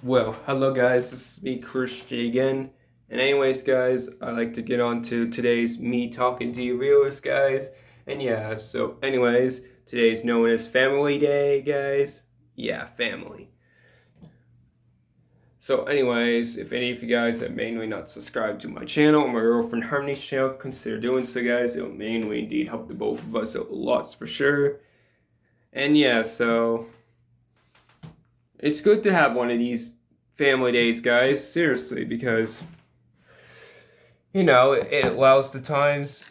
Well, hello guys, this is me, Christian again. And anyways, guys, I'd like to get on to today's me talking to you realist, guys. And yeah, so anyways, today's known as Family Day, guys. Yeah, family. So anyways, if any of you guys have mainly not subscribed to my channel or my girlfriend Harmony's channel, consider doing so, guys. It'll mainly indeed help the both of us out lots for sure. And yeah, so it's good to have one of these family days, guys. Seriously, because it allows the times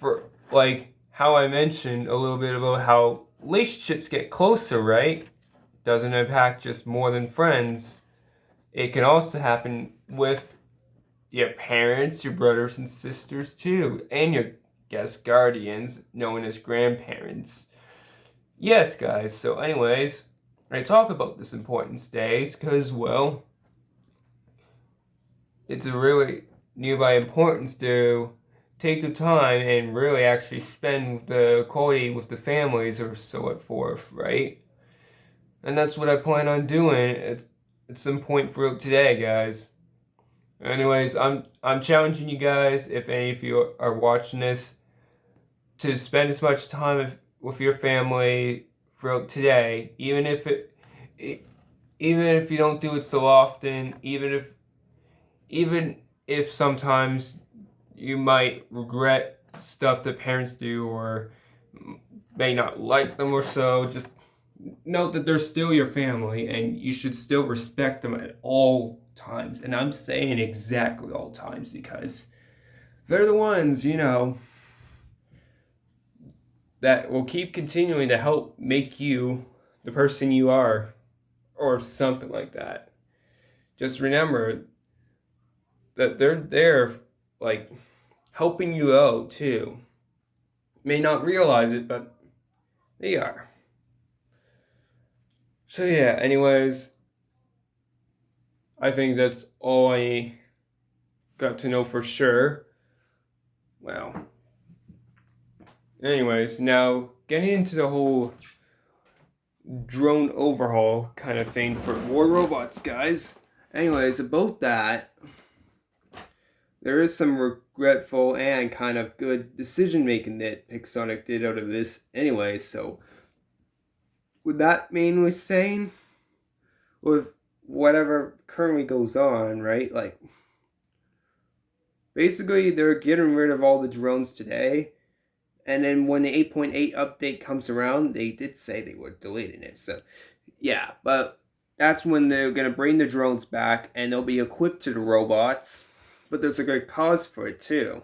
for, like, how I mentioned a little bit about how relationships get closer, right? Doesn't impact just more than friends. It can also happen with your parents, your brothers and sisters too, and your guest guardians, known as grandparents. Yes, guys, so anyways, I talk about this importance days because, well, it's a really nearby importance to take the time and really actually spend the quality with the families or so forth, right? And that's what I plan on doing at some point throughout today, guys. Anyways, I'm challenging you guys, if any of you are watching this, to spend as much time with your family throughout today, even if you don't do it so often, even if sometimes you might regret stuff that parents do or may not like them or so, just note that they're still your family and you should still respect them at all times. And I'm saying exactly all times because they're the ones, that will keep continuing to help make you the person you are or something like that. Just remember that they're there, like, helping you out too. May not realize it, but they are. So yeah, anyways, I think that's all I got to know for sure. Well, anyways, now getting into the whole drone overhaul kind of thing for War Robots, guys. Anyways, about that, there is some regretful and kind of good decision making that Pixonic did out of this anyway, so with that mainly saying, with whatever currently goes on, right? Like, basically, they're getting rid of all the drones today. And then when the 8.8 update comes around, they did say they were deleting it. So, yeah, but that's when they're going to bring the drones back and they'll be equipped to the robots. But there's a good cause for it, too.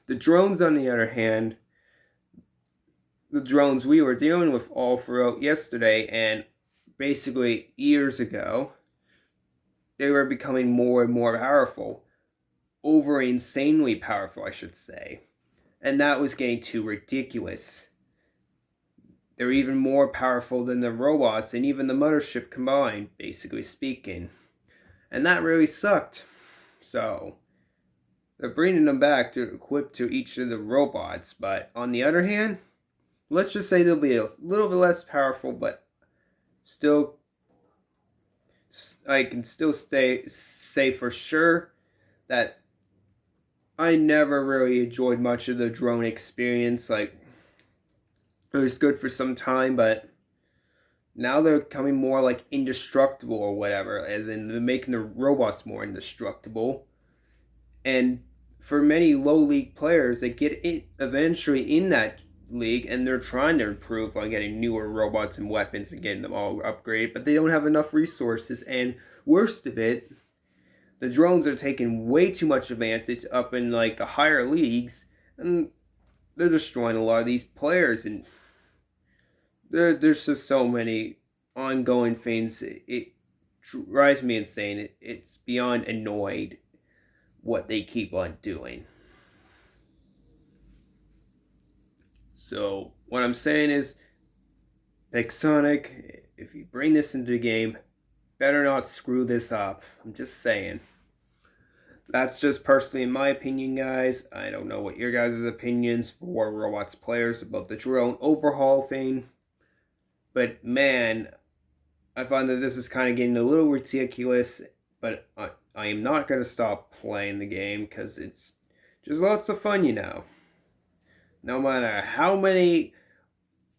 The drones, on the other hand, the drones we were dealing with all throughout yesterday and basically years ago, they were becoming more and more powerful. Over insanely powerful, I should say. And that was getting too ridiculous. They're even more powerful than the robots and even the mothership combined, basically speaking. And that really sucked. So, they're bringing them back to equip to each of the robots, but on the other hand, let's just say they'll be a little bit less powerful, but still, I can still say for sure that I never really enjoyed much of the drone experience. Like, it was good for some time, but now they're becoming more like indestructible or whatever, as in they're making the robots more indestructible. And for many low league players, they get it eventually in that league and they're trying to improve on getting newer robots and weapons and getting them all upgraded, but they don't have enough resources. And worst of it, the drones are taking way too much advantage up in like the higher leagues, and they're destroying a lot of these players. And there's just so many ongoing things. It drives me insane. It's beyond annoyed what they keep on doing. So what I'm saying is, Sonic, if you bring this into the game, better not screw this up. I'm just saying. That's just personally in my opinion, guys. I don't know what your guys' opinions for Robots players about the drone overhaul thing. But man, I find that this is kind of getting a little ridiculous, but I am not going to stop playing the game because it's just lots of fun, you know. No matter how many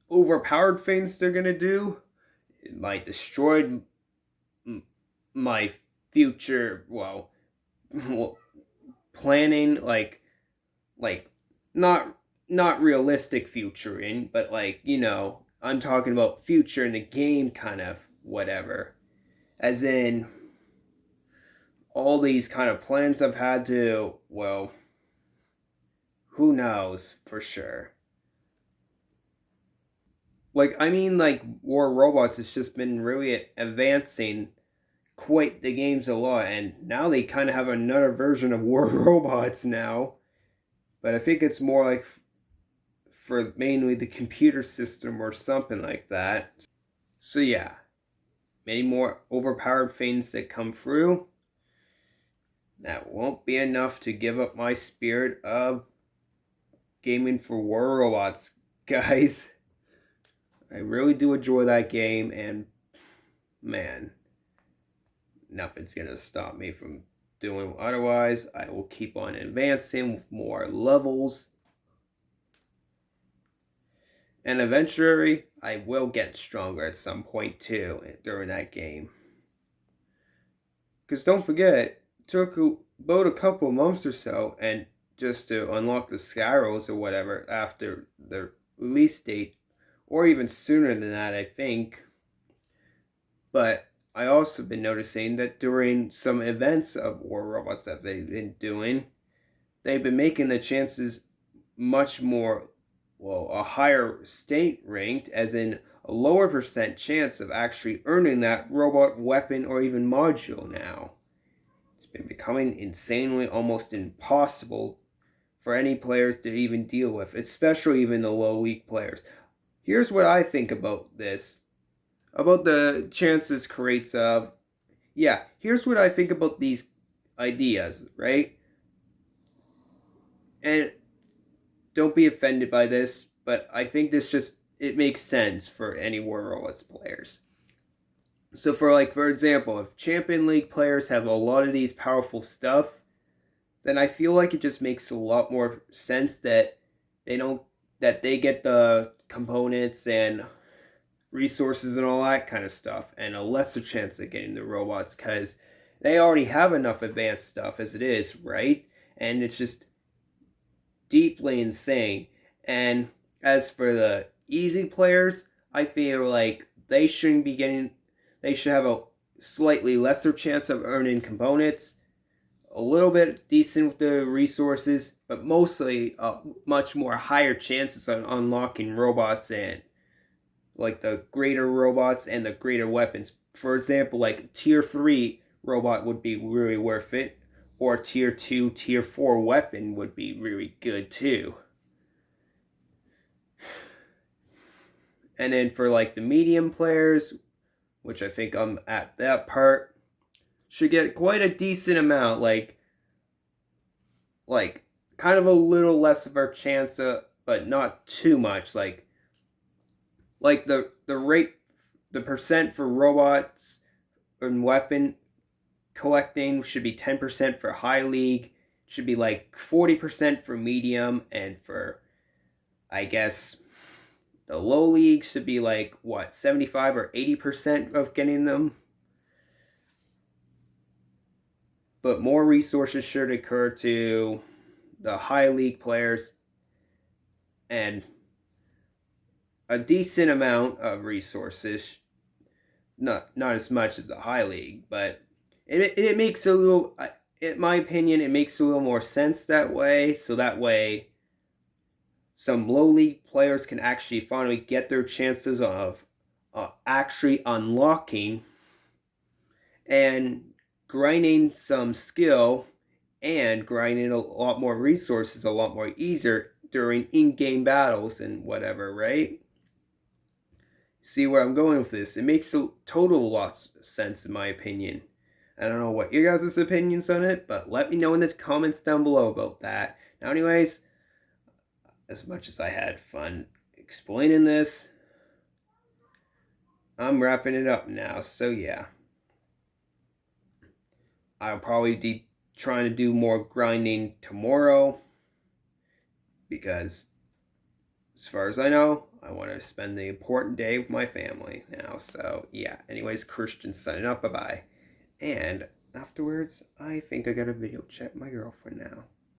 overpowered things they're going to do, it might destroy my future, well, planning, like not not realistic futuring, but like, you know, I'm talking about future in the game kind of whatever. As in all these kind of plans I've had to, well, who knows for sure. Like I mean like War Robots has just been really advancing quite the games a lot, and now they kind of have another version of War Robots now. But I think it's more like for mainly the computer system or something like that. So yeah, many more overpowered things that come through. That won't be enough to give up my spirit of gaming for War Robots, guys. I really do enjoy that game, and man, nothing's gonna stop me from doing otherwise. I will keep on advancing with more levels, and eventually I will get stronger at some point too during that game. Because don't forget, it took about a couple months or so, and just to unlock the Skyros or whatever after the release date, or even sooner than that, I think. But I also been noticing that during some events of War Robots that they've been doing, they've been making the chances much more, well, a higher state ranked, as in a lower percent chance of actually earning that robot weapon or even module now. It's been becoming insanely almost impossible for any players to even deal with, especially even the low league players. Here's what I think about this, about the chances creates of, yeah, here's what I think about these ideas, right? And don't be offended by this, but I think this just, it makes sense for any War Robots players. So for example, if Champion League players have a lot of these powerful stuff, then I feel like it just makes a lot more sense that they don't that they get the components and resources and all that kind of stuff, and a lesser chance of getting the robots because they already have enough advanced stuff as it is, right? And it's just deeply insane. And as for the easy players, I feel like they shouldn't be getting. They should have a slightly lesser chance of earning components, a little bit decent with the resources, but mostly much more higher chances of unlocking robots and like the greater robots and the greater weapons. For example, like tier 3 robot would be really worth it, or tier 2, tier 4 weapon would be really good too. And then for like the medium players, which I think I'm at that part, should get quite a decent amount, like kind of a little less of a chance of, but not too much, like the rate, the percent for robots and weapon collecting should be 10% for high league, should be like 40% for medium, and for, I guess, the low league should be like what, 75 or 80% of getting them. But more resources should occur to the high league players, and a decent amount of resources, not as much as the high league, but it makes a little, in my opinion, it makes a little more sense that way. So that way some low league players can actually finally get their chances of actually unlocking and grinding some skill and grinding a lot more resources a lot more easier during in-game battles and whatever, right? See where I'm going with this? It makes a total lot of sense in my opinion. I don't know what your guys' opinions on it, but let me know in the comments down below about that. Now anyways, as much as I had fun explaining this, I'm wrapping it up now. So yeah, I'll probably be trying to do more grinding tomorrow because, as far as I know, I want to spend the important day with my family now. So yeah. Anyways, Christian signing up. Bye bye. And afterwards, I think I got a video chat with my girlfriend now.